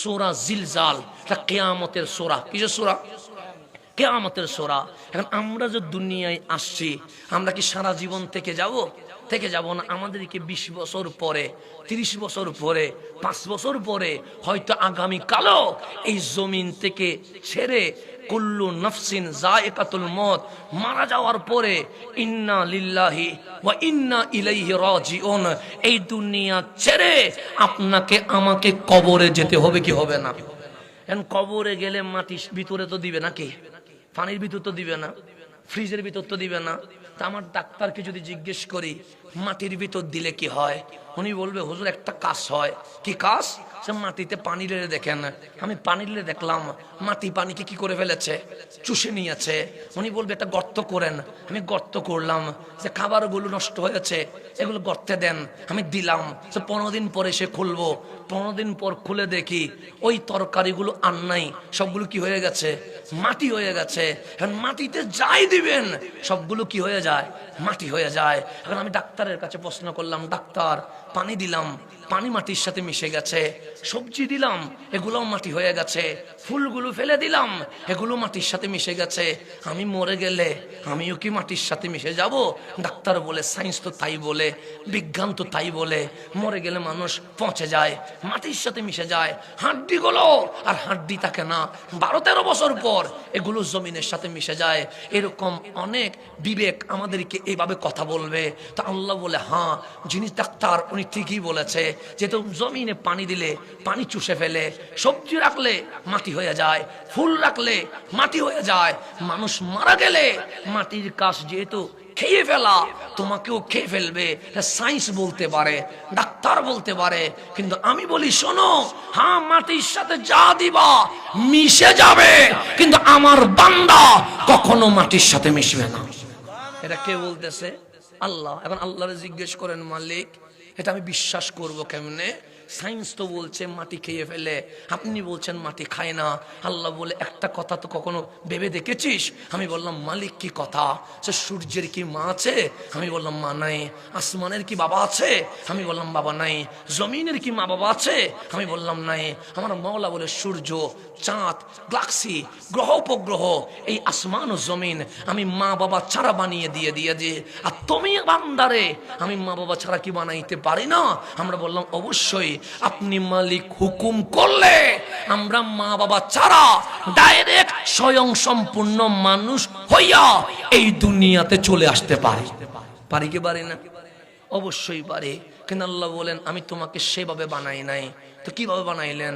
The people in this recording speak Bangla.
সূরা জিলজাল, এটা কিয়ামতের সূরা। কিসের সূরা? কিয়ামতের সূরা। এখন আমরা যে দুনিয়ায় আসছি, আমরা কি সারা জীবন থেকে যাব? থেকে যাব না। আমাদেরকে 20 বছর পরে, 30 বছর পরে, 5 বছর পরে, হয়তো আগামী কালও এই জমিন থেকে ছেড়ে, কুল্লু নফসিন যায়কাতুল মউত, মারা যাওয়ার পরে ইন্না লিল্লাহি ওয়া ইন্না ইলাইহি রাজিউন, এই দুনিয়া ছেড়ে আপনাকে আমাকে কবরে যেতে হবে কি হবে না? এখন কবরে গেলে মাটির ভিতরে তো দিবে নাকি? পানির ভিতর তো দিবে না, ফ্রিজের ভিতর তো দিবে না। তা আমার ডাক্তারকে যদি জিজ্ঞেস করি মাটির ভিতর দিলে কি হয়, উনি বলবে হুজুর একটা কাজ হয়। কি কাজ? সে মাটিতে পানি ঢেলে দেখেন। আমি পানি ঢেলে দেখলাম মাটি পানিকে কি করে ফেলেছে, চুষে নিয়েছে। উনি বলবে একটা গর্ত করেন। আমি গর্ত করলাম, যে খাবারগুলো নষ্ট হয়েছে এগুলো গর্তে দেন। আমি দিলাম, সে 15 দিন পরে সে খুলবো। 15 দিন পর খুলে দেখি ওই তরকারিগুলো আর নাই, সবগুলো কি হয়ে গেছে, মাটি হয়ে গেছে। এখন মাটিতে যাই দিবেন সবগুলো কি হয়ে যায়, মাটি হয়ে যায়। এখন আমি ডাক্তারের কাছে প্রশ্ন করলাম, ডাক্তার পানি দিলাম, পানি মাটির সাথে মিশে গেছে। সবজি দিলাম, এগুলোও মাটি হয়ে গেছে। ফুলগুলো ফেলে দিলাম, এগুলো মাটির সাথে মিশে গেছে। আমি মরে গেলে আমিও কি মাটির সাথে মিশে যাব? ডাক্তার বলে, সায়েন্স তো তাই বলে, বিজ্ঞান তো তাই বলে, মরে গেলে মানুষ পচে যায়, মাটির সাথে মিশে যায়। হাড্ডিগুলো আর হাড্ডি থাকে না, 12-13 বছর পর এগুলো জমিনের সাথে মিশে যায়। এরকম অনেক বিবেক আমাদেরকে এইভাবে কথা বলবে। তা আল্লাহ বলে, হ্যাঁ যিনি ডাক্তার উনি ঠিকই বলেছে, যেহেতু জমিনে পানি দিলে পানি চুষে ফেলে, সবজি রাখলে মাটি হয়ে যায়, ফুল রাখলে মাটি হয়ে যায়। মানুষ মারা গেলে মাটির কাজ যেহেতু খেয়ে ফেলা, তোমাকেও খেয়ে ফেলবে। সায়েন্স বলতে পারে, ডাক্তার বলতে পারে, কিন্তু আমি বলি শোনো, হ্যাঁ মাটির সাথে যা দিবা মিশে যাবে, কিন্তু আমার বান্দা কখনো মাটির সাথে মিশবে না। এটা কে বলতেছে? আল্লাহ। এখন আল্লাহরে জিজ্ঞেস করেন, মালিক এটা আমি বিশ্বাস করব কেমনে? সায়েন্স তো বলছে মাটি খেয়ে ফেলে, আপনি বলছেন মাটি খায় না। আল্লাহ বলে, একটা কথা তো কখনো ভেবে দেখেছিস? আমি বললাম, মালিক কি কথা? সে সূর্যের কি মা আছে? আমি বললাম, মা নাই। আসমানের কি বাবা আছে? আমি বললাম, বাবা নাই। জমিনের কি মা বাবা আছে? আমি বললাম, নাই। আমার মাওলা বলে, সূর্য, চাঁদ, গ্যালাক্সি, গ্রহ উপগ্রহ, এই আসমান ও জমিন আমি মা বাবা ছাড়া বানিয়ে দিয়ে আর তুমি বান্দারে আমি মা বাবা ছাড়া কি বানাইতে পারি না? আমরা বললাম, অবশ্যই। আপনি মালিক হুকুম করলে আমরা মা বাবা ছাড়া ডাইরেক্ট স্বয়ং সম্পূর্ণ মানুষ হইয়া এই দুনিয়াতে চলে আসতে পারি। পারি কি পারি না? অবশ্যই পারি। কিন্তু আল্লাহ বলেন, আমি তোমাকে সেভাবে বানাই নাই। তো কিভাবে বানাইলেন?